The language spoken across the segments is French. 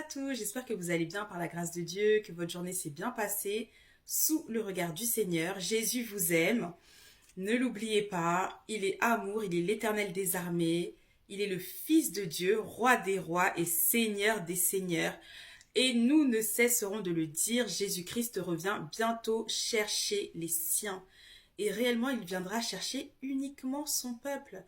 tous, j'espère que vous allez bien par la grâce de Dieu, que votre journée s'est bien passée sous le regard du Seigneur. Jésus vous aime, ne l'oubliez pas, il est amour, il est l'Éternel des armées, il est le Fils de Dieu, Roi des rois et Seigneur des seigneurs. Et nous ne cesserons de le dire, Jésus-Christ revient bientôt chercher les siens. Et réellement, il viendra chercher uniquement son peuple.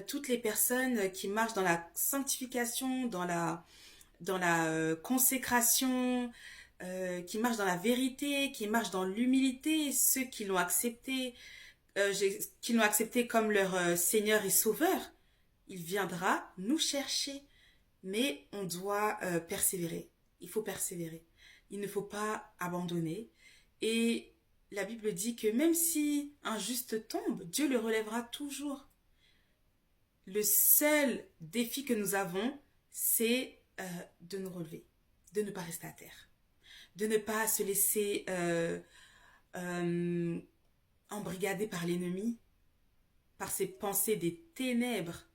Toutes les personnes qui marchent dans la sanctification, dans la consécration, qui marchent dans la vérité, qui marchent dans l'humilité, ceux qui l'ont accepté comme leur Seigneur et Sauveur, il viendra nous chercher. Mais on doit persévérer. Il faut persévérer. Il ne faut pas abandonner. Et la Bible dit que même si un juste tombe, Dieu le relèvera toujours. Le seul défi que nous avons, c'est de nous relever, de ne pas rester à terre, de ne pas se laisser euh, embrigader par l'ennemi, par ses pensées des ténèbres.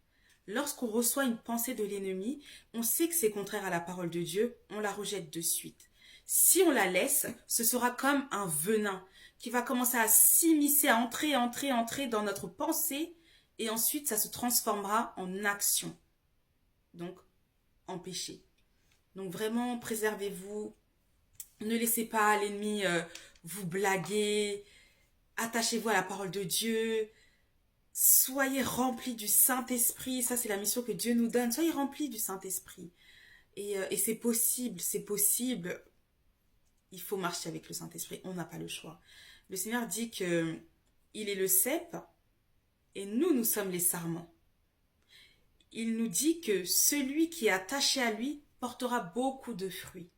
Lorsqu'on reçoit une pensée de l'ennemi, on sait que c'est contraire à la parole de Dieu, on la rejette de suite. Si on la laisse, ce sera comme un venin qui va commencer à s'immiscer, à entrer dans notre pensée, et ensuite ça se transformera en action, donc en péché. Donc vraiment, préservez-vous, ne laissez pas l'ennemi vous blaguer, attachez-vous à la parole de Dieu, soyez remplis du Saint-Esprit, ça c'est la mission que Dieu nous donne, soyez remplis du Saint-Esprit. Et c'est possible, il faut marcher avec le Saint-Esprit, on n'a pas le choix. Le Seigneur dit que il est le cep et nous sommes les sarments. Il nous dit que celui qui est attaché à lui portera beaucoup de fruits.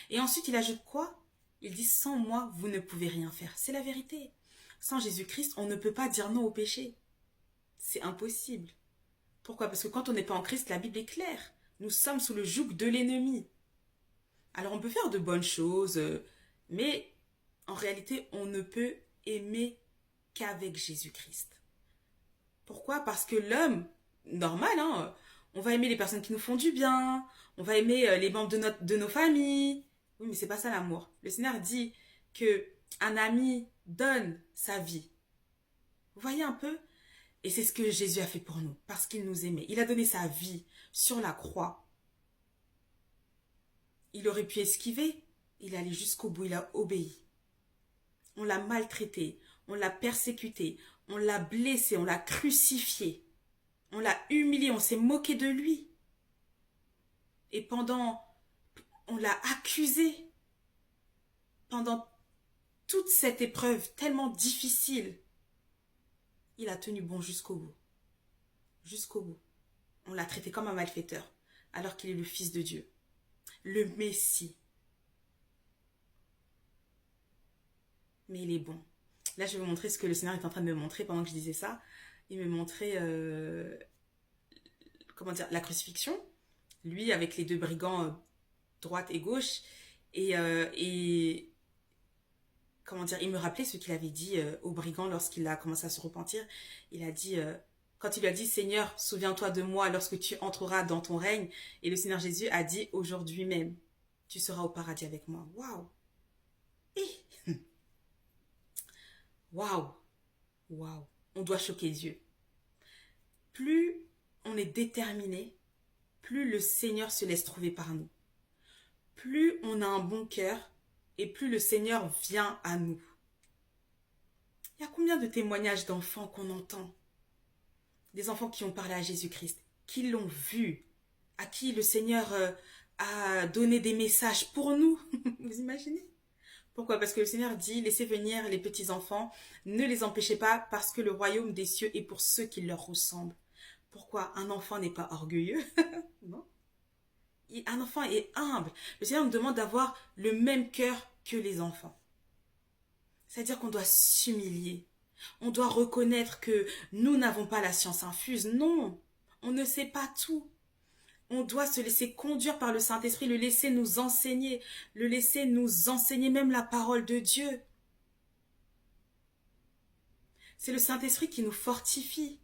Et ensuite il ajoute quoi? Il dit sans moi vous ne pouvez rien faire. C'est la vérité. Sans Jésus-Christ on ne peut pas dire non au péché. C'est impossible. Pourquoi? Parce que quand on n'est pas en Christ, la Bible est claire. Nous sommes sous le joug de l'ennemi. Alors on peut faire de bonnes choses, mais en réalité, on ne peut aimer qu'avec Jésus-Christ. Pourquoi? Parce que l'homme, normal, hein, on va aimer les personnes qui nous font du bien, on va aimer les membres de nos familles. Oui, mais c'est pas ça l'amour. Le Seigneur dit que un ami donne sa vie. Vous voyez un peu? Et c'est ce que Jésus a fait pour nous, parce qu'il nous aimait. Il a donné sa vie sur la croix. Il aurait pu esquiver. Il est allé jusqu'au bout, il a obéi. On l'a maltraité, on l'a persécuté, on l'a blessé, on l'a crucifié. On l'a humilié, on s'est moqué de lui. Et on l'a accusé. Pendant toute cette épreuve tellement difficile, il a tenu bon jusqu'au bout. Jusqu'au bout. On l'a traité comme un malfaiteur, alors qu'il est le Fils de Dieu, le Messie. Mais il est bon. Là, je vais vous montrer ce que le Seigneur est en train de me montrer pendant que je disais ça. Il me montrait, la crucifixion. Lui, avec les deux brigands, droite et gauche. Et il me rappelait ce qu'il avait dit aux brigands lorsqu'il a commencé à se repentir. Il a dit, quand il lui a dit, Seigneur, souviens-toi de moi lorsque tu entreras dans ton règne. Et le Seigneur Jésus a dit, aujourd'hui même, tu seras au paradis avec moi. Waouh! Waouh! Waouh! On doit choquer Dieu. Plus on est déterminé, plus le Seigneur se laisse trouver par nous. Plus on a un bon cœur et plus le Seigneur vient à nous. Il y a combien de témoignages d'enfants qu'on entend? Des enfants qui ont parlé à Jésus-Christ, qui l'ont vu, à qui le Seigneur a donné des messages pour nous. Vous imaginez? Pourquoi? Parce que le Seigneur dit, laissez venir les petits-enfants, ne les empêchez pas parce que le royaume des cieux est pour ceux qui leur ressemblent. Pourquoi? Un enfant n'est pas orgueilleux. Non. Un enfant est humble. Le Seigneur nous demande d'avoir le même cœur que les enfants. C'est-à-dire qu'on doit s'humilier. On doit reconnaître que nous n'avons pas la science infuse. Non, on ne sait pas tout. On doit se laisser conduire par le Saint-Esprit, le laisser nous enseigner même la parole de Dieu. C'est le Saint-Esprit qui nous fortifie,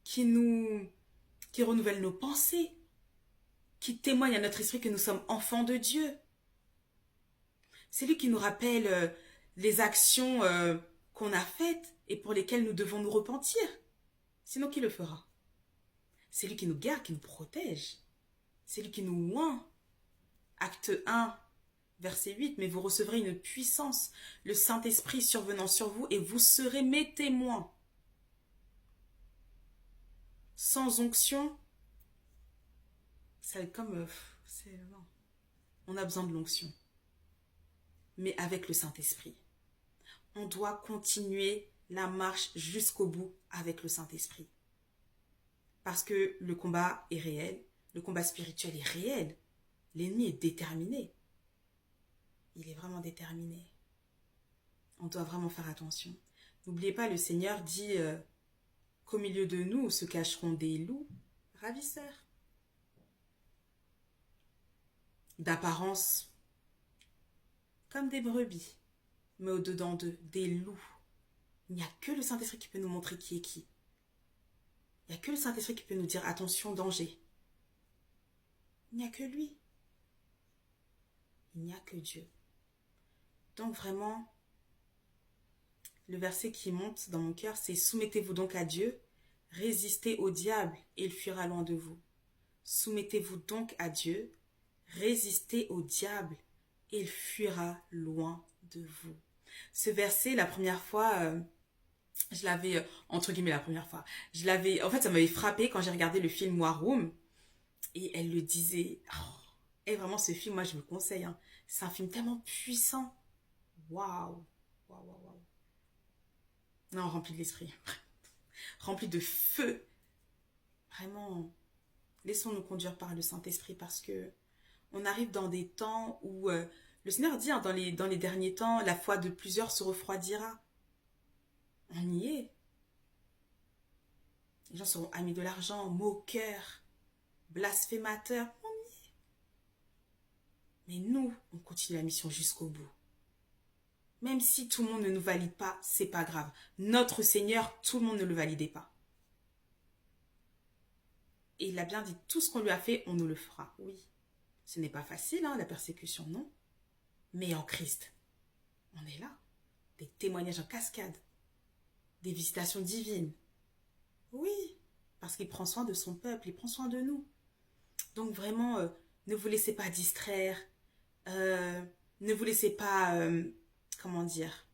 qui renouvelle nos pensées. qui témoigne à notre esprit que nous sommes enfants de Dieu. C'est lui qui nous rappelle les actions qu'on a faites et pour lesquelles nous devons nous repentir. Sinon, qui le fera? C'est lui qui nous garde, qui nous protège. C'est lui qui nous oint. Acte 1, verset 8. Mais vous recevrez une puissance, le Saint-Esprit survenant sur vous, et vous serez mes témoins. Sans onction, c'est comme... non. On a besoin de l'onction. Mais avec le Saint-Esprit. On doit continuer la marche jusqu'au bout avec le Saint-Esprit. Parce que le combat est réel, le combat spirituel est réel. L'ennemi est déterminé. Il est vraiment déterminé. On doit vraiment faire attention. N'oubliez pas, le Seigneur dit qu'au milieu de nous se cacheront des loups ravisseurs. D'apparence comme des brebis, mais au-dedans d'eux, des loups. Il n'y a que le Saint-Esprit qui peut nous montrer qui est qui. Il n'y a que le Saint-Esprit qui peut nous dire attention, danger. Il n'y a que lui. Il n'y a que Dieu. Donc vraiment, le verset qui monte dans mon cœur, c'est « Soumettez-vous donc à Dieu, résistez au diable et il fuira loin de vous. Soumettez-vous donc à Dieu, résistez au diable et il fuira loin de vous. » Ce verset, la première fois, je l'avais, entre guillemets la première fois, en fait ça m'avait frappé quand j'ai regardé le film War Room et elle le disait. Et vraiment ce film, moi je me conseille, hein. C'est un film tellement puissant. Waouh, waouh, waouh, waouh. Non, rempli de l'esprit, rempli de feu. Vraiment, laissons-nous conduire par le Saint-Esprit parce que on arrive dans des temps où le Seigneur dit, hein, dans les derniers temps, la foi de plusieurs se refroidira. On y est. Les gens seront amis de l'argent, moqueurs, blasphémateurs. On y est. Mais nous, on continue la mission jusqu'au bout. Même si tout le monde ne nous valide pas, c'est pas grave. Notre Seigneur, tout le monde ne le validait pas. Et il a bien dit, tout ce qu'on lui a fait, on nous le fera. Oui. Ce n'est pas facile, hein, la persécution, non. Mais en Christ, on est là. Des témoignages en cascade. Des visitations divines. Oui, parce qu'il prend soin de son peuple, il prend soin de nous. Donc vraiment, ne vous laissez pas distraire. Ne vous laissez pas, comment dire,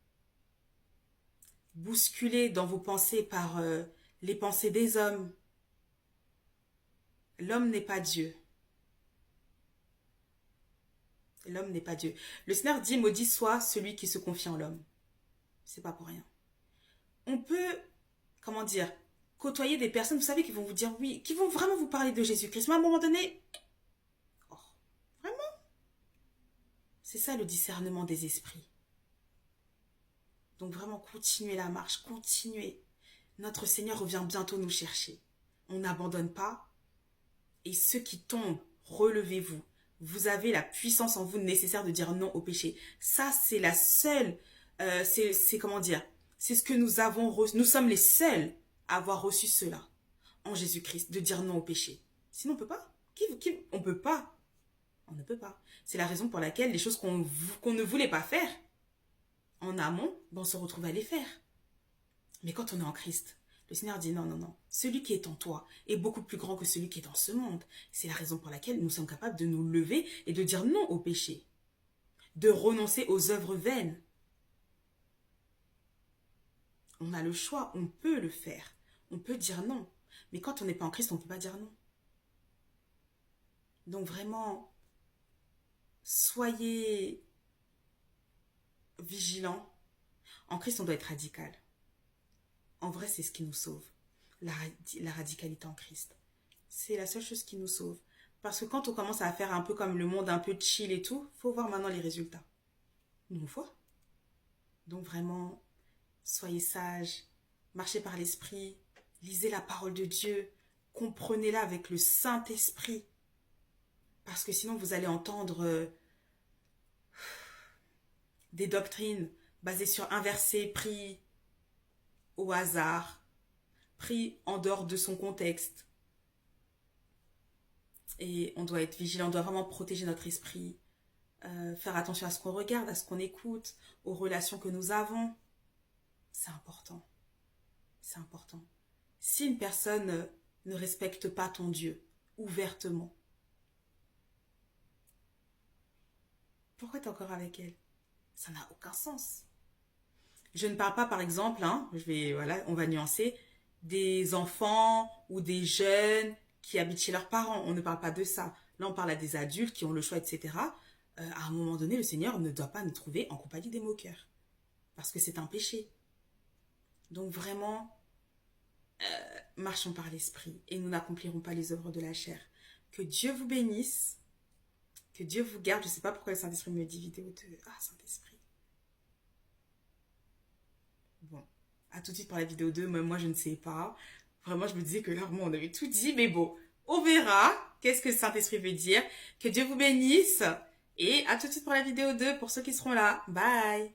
bousculer dans vos pensées par les pensées des hommes. L'homme n'est pas Dieu. L'homme n'est pas Dieu. Le Seigneur dit, maudit soit celui qui se confie en l'homme. C'est pas pour rien. On peut, comment dire, côtoyer des personnes, vous savez, qui vont vous dire oui, qui vont vraiment vous parler de Jésus-Christ. Mais à un moment donné, oh, vraiment, c'est ça le discernement des esprits. Donc vraiment, continuez la marche, continuez. Notre Seigneur revient bientôt nous chercher. On n'abandonne pas. Et ceux qui tombent, relevez-vous. Vous avez la puissance en vous nécessaire de dire non au péché. Ça, c'est la seule, c'est comment dire, c'est ce que nous avons reçu. Nous sommes les seuls à avoir reçu cela en Jésus-Christ, de dire non au péché. Sinon, on peut pas. On peut pas. On ne peut pas. C'est la raison pour laquelle les choses qu'on ne voulait pas faire en amont, on se retrouve à les faire. Mais quand on est en Christ, le Seigneur dit non, non, non. Celui qui est en toi est beaucoup plus grand que celui qui est dans ce monde. C'est la raison pour laquelle nous sommes capables de nous lever et de dire non au péché. De renoncer aux œuvres vaines. On a le choix, on peut le faire. On peut dire non. Mais quand on n'est pas en Christ, on ne peut pas dire non. Donc vraiment, soyez vigilants. En Christ, on doit être radical. En vrai, c'est ce qui nous sauve. La radicalité en Christ. C'est la seule chose qui nous sauve. Parce que quand on commence à faire un peu comme le monde, un peu chill et tout, il faut voir maintenant les résultats. Il nous faut. Donc vraiment, soyez sages, marchez par l'esprit, lisez la parole de Dieu, comprenez-la avec le Saint-Esprit. Parce que sinon, vous allez entendre des doctrines basées sur un verset pris au hasard, pris en dehors de son contexte. Et on doit être vigilant, on doit vraiment protéger notre esprit, faire attention à ce qu'on regarde, à ce qu'on écoute, aux relations que nous avons. C'est important. C'est important. Si une personne ne respecte pas ton Dieu ouvertement, pourquoi tu es encore avec elle? Ça n'a aucun sens. Je ne parle pas, par exemple, hein, voilà, on va nuancer, des enfants ou des jeunes qui habitent chez leurs parents. On ne parle pas de ça. Là, on parle à des adultes qui ont le choix, etc. À un moment donné, le Seigneur ne doit pas nous trouver en compagnie des moqueurs. Parce que c'est un péché. Donc vraiment, marchons par l'esprit et nous n'accomplirons pas les œuvres de la chair. Que Dieu vous bénisse, que Dieu vous garde. Je ne sais pas pourquoi le Saint-Esprit me dit vidéo de... Ah, Saint-Esprit. Bon, à tout de suite pour la vidéo 2, même moi je ne sais pas. Vraiment, je me disais que là, on avait tout dit, mais bon, on verra. Qu'est-ce que le Saint-Esprit veut dire? Que Dieu vous bénisse. Et à tout de suite pour la vidéo 2, pour ceux qui seront là. Bye!